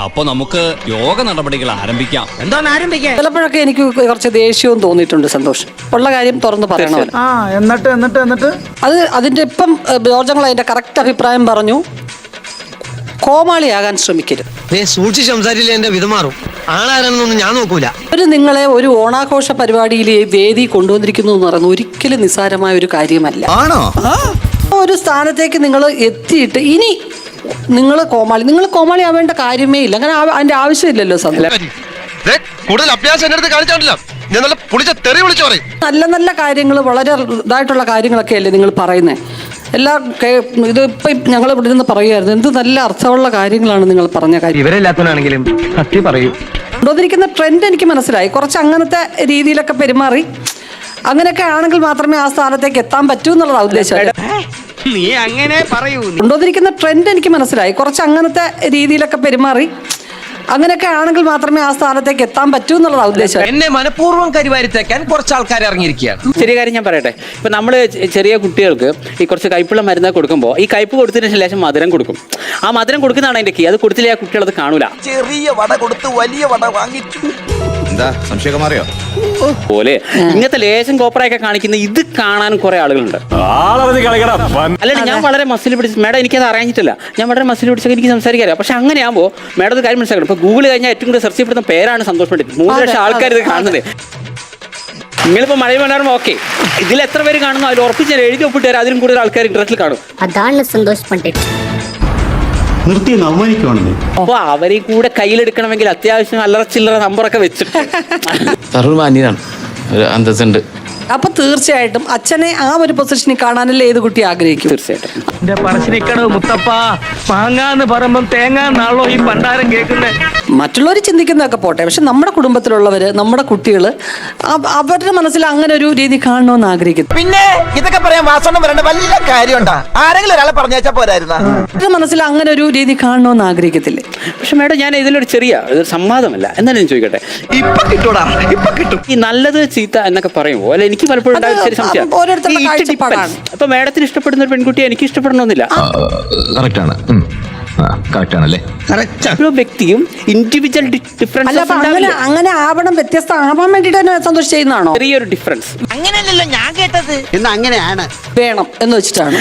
അപ്പൊ നമുക്ക് യോഗ നടപടികൾ ആരംഭിക്കാം. എന്താണ് ആരംഭിക്കാം? ചിലപ്പോഴൊക്കെ എനിക്ക് കുറച്ച് ദേഷ്യവും തോന്നിയിട്ടുണ്ട്. സന്തോഷം ഉള്ള കാര്യം തുറന്ന് പറയണമല്ലോ. എന്നിട്ട് അത് അതിന്റെ ഇപ്പം ജോർജങ്ങൾ അതിന്റെ കറക്റ്റ് അഭിപ്രായം പറഞ്ഞു. കോമാളിയാകാൻ ശ്രമിക്കരുത്. സൂക്ഷിച്ച് സംസാരിച്ചില്ല എന്റെ വിധമാറും. ആളാരാണെന്നൊന്നും ഞാൻ നോക്കൂല. നിങ്ങളെ ഒരു ഓണാഘോഷ പരിപാടിയിൽ വേദി കൊണ്ടുവന്നിരിക്കുന്നു എന്ന് പറയുന്നത് ഒരിക്കലും നിസ്സാരമായ ഒരു കാര്യമല്ല. ആണോ? ഒരു സ്ഥാനത്തേക്ക് നിങ്ങൾ എത്തിയിട്ട് ഇനി നിങ്ങൾ കോമാളി ആവേണ്ട കാര്യമേ ഇല്ല. അങ്ങനെ അതിന്റെ ആവശ്യമില്ലല്ലോ. കൂടുതൽ അഭ്യാസം എന്റെ അടുത്ത് കാണിച്ചാണ്ടില്ല. ഞാൻ നല്ല പുളിച്ച തെറി വിളിച്ചു പറയും. നല്ല നല്ല കാര്യങ്ങൾ, വളരെ ഇതായിട്ടുള്ള കാര്യങ്ങളൊക്കെ അല്ലേ നിങ്ങൾ പറയുന്നത്. ഇതിപ്പം ഞങ്ങൾ ഇവിടെ നിന്ന് പറയുമായിരുന്നു, എന്ത് നല്ല അർത്ഥമുള്ള കാര്യങ്ങളാണ് നിങ്ങൾ പറഞ്ഞ കാര്യം. ഇവരെല്ലാത്തവനാണെങ്കിലും സത്യം പറയൂ. കൊണ്ടുവന്നിരിക്കുന്ന ട്രെൻഡ് എനിക്ക് മനസ്സിലായി. കുറച്ച് അങ്ങനത്തെ രീതിയിലൊക്കെ പെരുമാറി അങ്ങനെയൊക്കെ ആണെങ്കിൽ മാത്രമേ ആ സ്ഥാനത്തേക്ക് എത്താൻ പറ്റൂ എന്നുള്ളതാണ് ഉദ്ദേശം. നീ അങ്ങനെ പറയൂ. കൊണ്ടുവന്നിരിക്കുന്ന ട്രെൻഡ് എനിക്ക് മനസ്സിലായി. കുറച്ച് അങ്ങനത്തെ രീതിയിലൊക്കെ പെരുമാറി അങ്ങനെയൊക്കെ ആണെങ്കിൽ മാത്രമേ ആ സ്ഥാനത്തേക്ക് എത്താൻ പറ്റൂ എന്നുള്ളതാണ് ഉദ്ദേശം. എന്നെ മനഃപൂർവ്വം കരിവാരിത്തേക്കാൻ കുറച്ച് ആൾക്കാർ ഇറങ്ങിയിരിക്കുകയാണ്. ചെറിയ കാര്യം ഞാൻ പറയട്ടെ. ഇപ്പൊ നമ്മള് ചെറിയ കുട്ടികൾക്ക് ഈ കുറച്ച് കയ്പുള്ള മരുന്ന് കൊടുക്കുമ്പോൾ ഈ കയ്പ് കൊടുത്തതിന് ശേഷം മധുരം കൊടുക്കും. ആ മധുരം കൊടുക്കുന്നതാണ് അതിന്റെ കീ. അത് കൊടുത്തില്ലേ ആ കുട്ടികൾ അത് കാണൂല. ചെറിയ വട കൊടുത്ത് വലിയ വട വാങ്ങിച്ചു. എന്താ സംശയം മാറിയോ? പോലെ ഇങ്ങനത്തെ ലേശം കോപ്പറയൊക്കെ കാണിക്കുന്ന ഇത് കാണാൻ കുറെ ആളുകളുണ്ട്. അല്ലാണ്ട് ഞാൻ വളരെ മസിൽ പിടിച്ച് മേഡം എനിക്കത് അറിയാഞ്ഞിട്ടില്ല. ഞാൻ വളരെ മസിൽ പിടിച്ചൊക്കെ എനിക്ക് സംസാരിക്കാറില്ല. പക്ഷെ അങ്ങനെയാകുമ്പോൾ മേഡം ഒരു കാര്യം മനസ്സിലാക്കണം. ഇപ്പൊ ഗൂഗിൾ കഴിഞ്ഞാൽ ഏറ്റവും കൂടുതൽ സെർച്ച് ചെയ്യപ്പെടുന്ന പേരാണ് സന്തോഷ് പണ്ഡിറ്റ്. 3 ലക്ഷം ആൾക്കാർ ഇത് കാണുന്നത്. നിങ്ങളിപ്പോ മഴ വേണ്ടായിരുന്നു. ഓക്കെ, ഇതിൽ എത്ര പേര് കാണുന്നു അതിൽ ഉറപ്പിച്ച് എഴുതി ഒപ്പിട്ട് തരാം. അതിലും കൂടുതൽ ആൾക്കാർ ഇന്റർനെറ്റിൽ കാണും. അതാണ് സന്തോഷ് പണ്ഡിറ്റ്. നിർത്തി അവമാനിക്കുവാണെന്ന്. അപ്പൊ അവരെ കൂടെ കയ്യിലെടുക്കണമെങ്കിൽ അത്യാവശ്യം അല്ലറ ചില്ലറ നമ്പറൊക്കെ വെച്ചിട്ട് മാന്യനാണ്, ഒരു അന്തസ്സുണ്ട്. അപ്പൊ തീർച്ചയായിട്ടും അച്ഛനെ ആ ഒരു പൊസിഷനിൽ കാണാനല്ലേ ഏത് കുട്ടി ആഗ്രഹിക്കും. തീർച്ചയായിട്ടും എന്റെ പറശ്ശിനിക്കടവ് മുത്തപ്പ മാങ്ങാന്ന് പറയുമ്പം തേങ്ങാന്നാണല്ലോ ഈ പണ്ടാരം കേൾക്കുന്നത്. മറ്റുള്ളവർ ചിന്തിക്കുന്നതൊക്കെ പോട്ടെ, പക്ഷെ നമ്മുടെ കുടുംബത്തിലുള്ളവര്, നമ്മുടെ കുട്ടികൾ അവരുടെ മനസ്സിൽ അങ്ങനെ ഒരു രീതി കാണണമെന്ന് ആഗ്രഹിക്കുന്നു. പിന്നെ ഇതൊക്കെ പറയാൻ വാസണം വരേണ്ട വല്ല കാര്യമുണ്ടാ? ആരെങ്കിലും ഒരാളെ പറഞ്ഞാ പോരായിരുന്ന? അവരുടെ മനസ്സിൽ അങ്ങനെ ഒരു രീതി കാണണമെന്ന് ആഗ്രഹിക്കത്തില്ലേ? പക്ഷെ മേഡം ഞാൻ ഇതിലൊരു ചെറിയ സംവാദമല്ല. എന്നാലും ഞാൻ ചോദിക്കട്ടെ, ഇപ്പൊ കിട്ടൂടാ, ഇപ്പൊ കിട്ടും. ഈ നല്ലത് ചീത്ത എന്നൊക്കെ പറയുമ്പോൾ അല്ലെ, എനിക്ക് പലപ്പോഴും ഓരോരുത്തരുടെ കാഴ്ചപ്പാടാണ്. അപ്പൊ മേഡത്തിന് ഇഷ്ടപ്പെടുന്ന ഒരു പെൺകുട്ടിയെ എനിക്ക് ഇഷ്ടപ്പെടണമെന്നില്ല. ഓരോ വ്യക്തിയും ഇൻഡിവിജ്വൽ ഡിഫറൻസ്. അങ്ങനെ ആവണം, വ്യത്യസ്ത ആവാൻ വേണ്ടിട്ട് തന്നെ സന്തോഷം ചെയ്യുന്നതാണോ? ചെറിയൊരു ഡിഫറൻസ്. അങ്ങനെയല്ലല്ലോ ഞാൻ കേട്ടത്. അങ്ങനെയാണ് വേണം എന്ന് വെച്ചിട്ടാണ്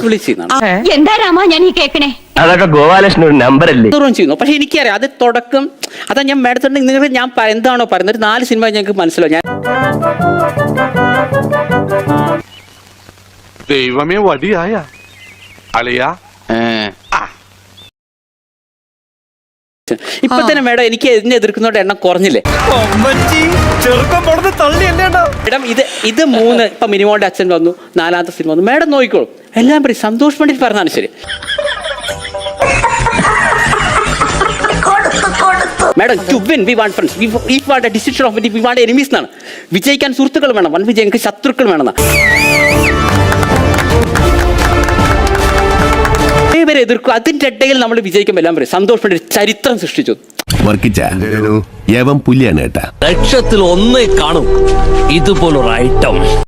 ചെയ്യുന്നതാണ്. എന്താ രാമ ഞാൻ ഈ കേക്കണേ? അതൊക്കെ ഗോപാലകൃഷ്ണൻ ഒരു നമ്പർ അല്ലേ? ചെയ്യുന്നു. പക്ഷെ എനിക്കറിയാം അത് തുടക്കം. അതാ ഞാൻ മേഡത്തോണ്ട് നിങ്ങൾ ഞാൻ എന്താണോ പറയുന്നത്, ഒരു 4 സിനിമ ഞങ്ങൾക്ക് മനസ്സിലാവും. ഞാൻ ദൈവമേ വടിയായ അളിയാ. ഇപ്പൊ തന്നെ മേഡം എനിക്ക് ഇതിനെ എതിർക്കുന്നവരുടെ എണ്ണം കുറഞ്ഞില്ലേ? മേഡം ഇത് 3 ഇപ്പൊ മിനിമോന്റെ അച്ഛൻ വന്നു, 4ാമത്തെ സിനിമ വന്നു. മേഡം നോക്കിക്കോളൂ, എല്ലാം പറയും സന്തോഷ് പണ്ഡിറ്റ് പറഞ്ഞാണ് ശരി. Madam to win we want friends, we want a decision of we want enemies എന്നാണ്. വിജയിക്കാൻ സുഹൃത്തുക്കൾ വേണം, വൻ വിജയം ശത്രുക്കൾ വേണമെന്നാണ്. വരെ എതിർക്കും. അതിന്റെ ഇടയിൽ നമ്മൾ വിജയിക്കുമ്പോൾ എല്ലാം പറയും സന്തോഷ് പണ്ഡിറ്റ് ചരിത്രം സൃഷ്ടിച്ചു. പുലിയാണ് കേട്ടാ. ലക്ഷത്തിൽ ഒന്നേ കാണും ഇതുപോലൊരു ഐറ്റം.